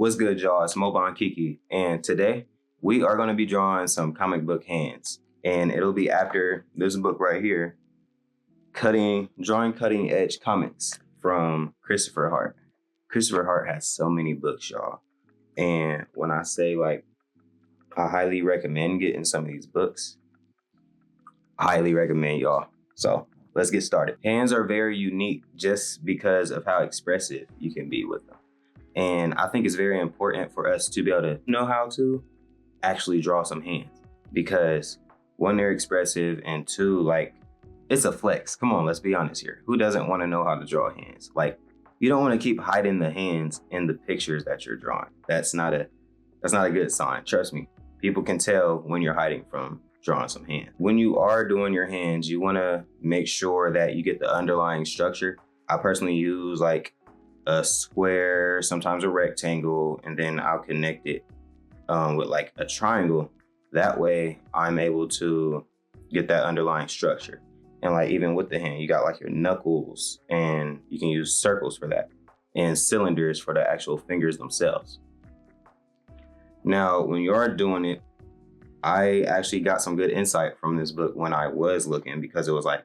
What's good, y'all? It's Mobon Kiki, and today we are going to be drawing some comic book hands, and it'll be after this book right here, Drawing Cutting Edge Comics from Christopher Hart. Christopher Hart has so many books, y'all, and when I say like I highly recommend getting some of these books, I highly recommend y'all. So let's get started. Hands are very unique just because of how expressive you can be with them. And I think it's very important for us to be able to know how to actually draw some hands, because one, they're expressive, and two, like, it's a flex. Come on, let's be honest here. Who doesn't want to know how to draw hands? Like, you don't want to keep hiding the hands in the pictures that you're drawing. That's not a good sign. Trust me. People can tell when you're hiding from drawing some hands. When you are doing your hands, you want to make sure that you get the underlying structure. I personally use like a square, sometimes a rectangle, and then I'll connect it with like a triangle. That way I'm able to get that underlying structure. And like even with the hand, you got like your knuckles, and you can use circles for that, and cylinders for the actual fingers themselves. Now, when you are doing it, I actually got some good insight from this book when I was looking, because it was like,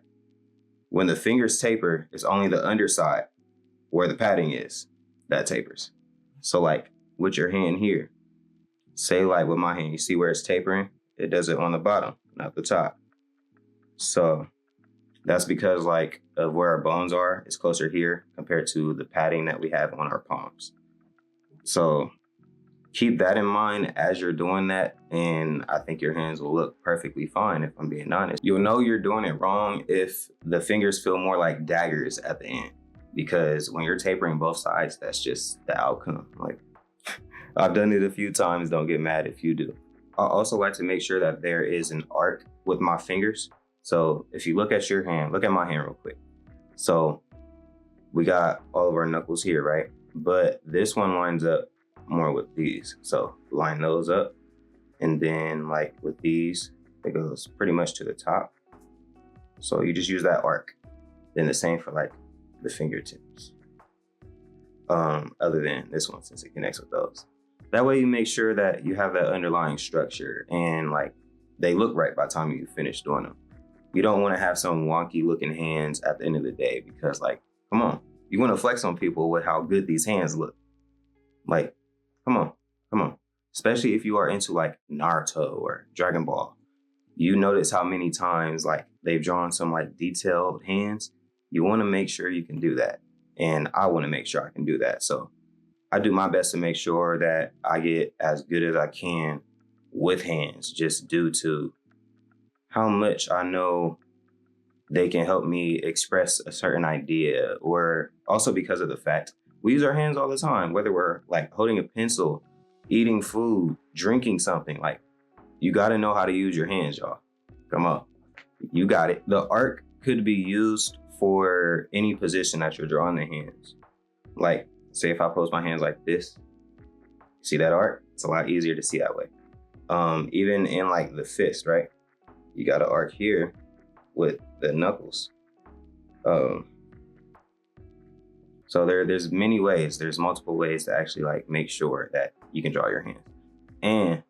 when the fingers taper, it's only the underside where the padding is that tapers. So like with your hand here, say like with my hand, you see where it's tapering? It does it on the bottom, not the top. So that's because like of where our bones are, it's closer here compared to the padding that we have on our palms. So keep that in mind as you're doing that, and I think your hands will look perfectly fine, if I'm being honest. You'll know you're doing it wrong if the fingers feel more like daggers at the end, because when you're tapering both sides, that's just the outcome. Like, I've done it a few times, don't get mad if you do. I also like to make sure that there is an arc with my fingers. So if you look at your hand, look at my hand real quick. So we got all of our knuckles here, right? But this one lines up more with these. So line those up. And then like with these, it goes pretty much to the top. So you just use that arc. Then the same for like the fingertips. Other than this one, since it connects with those. That way you make sure that you have that underlying structure, and like they look right by the time you finish doing them. You don't want to have some wonky looking hands at the end of the day, because like, come on, you want to flex on people with how good these hands look. Like, come on. Especially if you are into like Naruto or Dragon Ball. You notice how many times like they've drawn some like detailed hands. You want to make sure you can do that. And I want to make sure I can do that. So I do my best to make sure that I get as good as I can with hands, just due to how much I know they can help me express a certain idea, or also because of the fact we use our hands all the time, whether we're like holding a pencil, eating food, drinking something. Like, you got to know how to use your hands, y'all. Come on, you got it. The arc could be used for any position that you're drawing the hands. Like, say if I pose my hands like this, see that arc? It's a lot easier to see that way. Even in like the fist, right? You got an arc here with the knuckles. So there's many ways, there's multiple ways to actually like make sure that you can draw your hands. And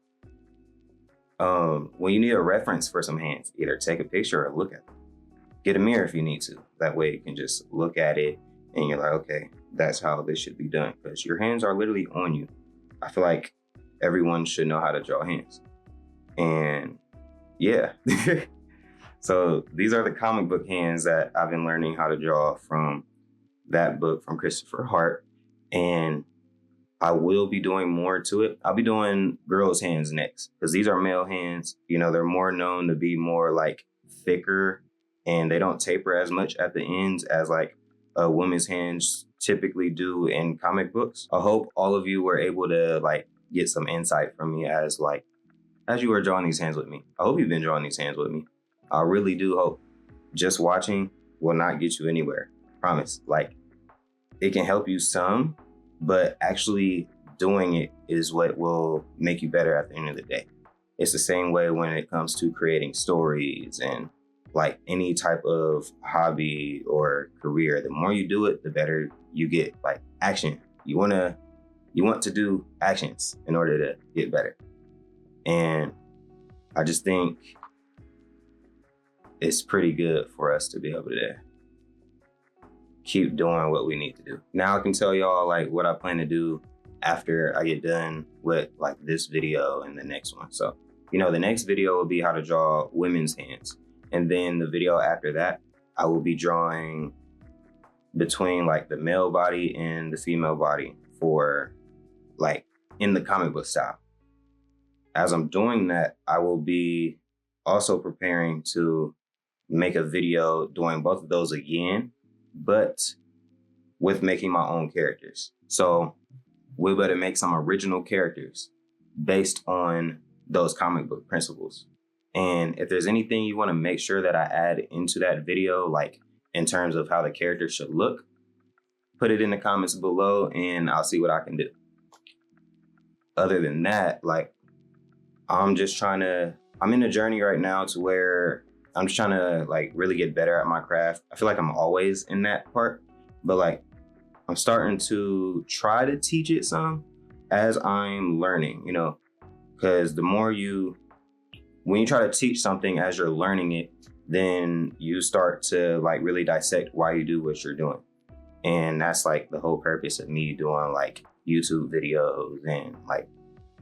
when you need a reference for some hands, either take a picture or look at them. Get a mirror if you need to. That way you can just look at it and you're like, okay, that's how this should be done, because your hands are literally on you. I feel like everyone should know how to draw hands. And yeah. So these are the comic book hands that I've been learning how to draw from that book from Christopher Hart. And I will be doing more to it. I'll be doing girls' hands next, because these are male hands. You know, they're more known to be more like thicker, and they don't taper as much at the ends as like a woman's hands typically do in comic books. I hope all of you were able to like get some insight from me as you were drawing these hands with me. I hope you've been drawing these hands with me. I really do hope. Just watching will not get you anywhere. Promise. Like, it can help you some, but actually doing it is what will make you better at the end of the day. It's the same way when it comes to creating stories and like any type of hobby or career. The more you do it, the better you get. Like action. You want you want to do actions in order to get better. And I just think it's pretty good for us to be able to keep doing what we need to do. Now I can tell y'all like what I plan to do after I get done with like this video and the next one. So, you know, the next video will be how to draw women's hands. And then the video after that, I will be drawing between like the male body and the female body for like in the comic book style. As I'm doing that, I will be also preparing to make a video doing both of those again, but with making my own characters. So we better make some original characters based on those comic book principles. And if there's anything you want to make sure that I add into that video, like in terms of how the character should look, put it in the comments below and I'll see what I can do. Other than that, like I'm in a journey right now to where I'm just trying to like really get better at my craft. I feel like I'm always in that part, but like I'm starting to try to teach it some as I'm learning, you know, because when you try to teach something as you're learning it, then you start to like really dissect why you do what you're doing. And that's like the whole purpose of me doing like YouTube videos and like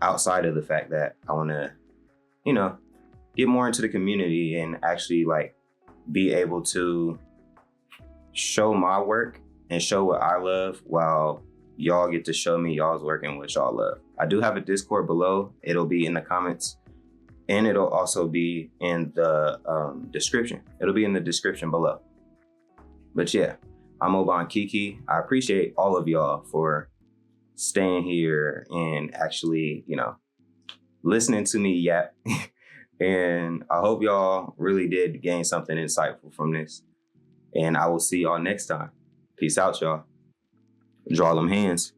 outside of the fact that I want to, you know, get more into the community and actually like be able to show my work and show what I love while y'all get to show me y'all's work and what y'all love. I do have a Discord below. It'll be in the comments and it'll also be in the description. It'll be in the description below. But yeah, I'm Oban Kiki. I appreciate all of y'all for staying here and actually, you know, listening to me yap. And I hope y'all really did gain something insightful from this. And I will see y'all next time. Peace out, y'all. Draw them hands.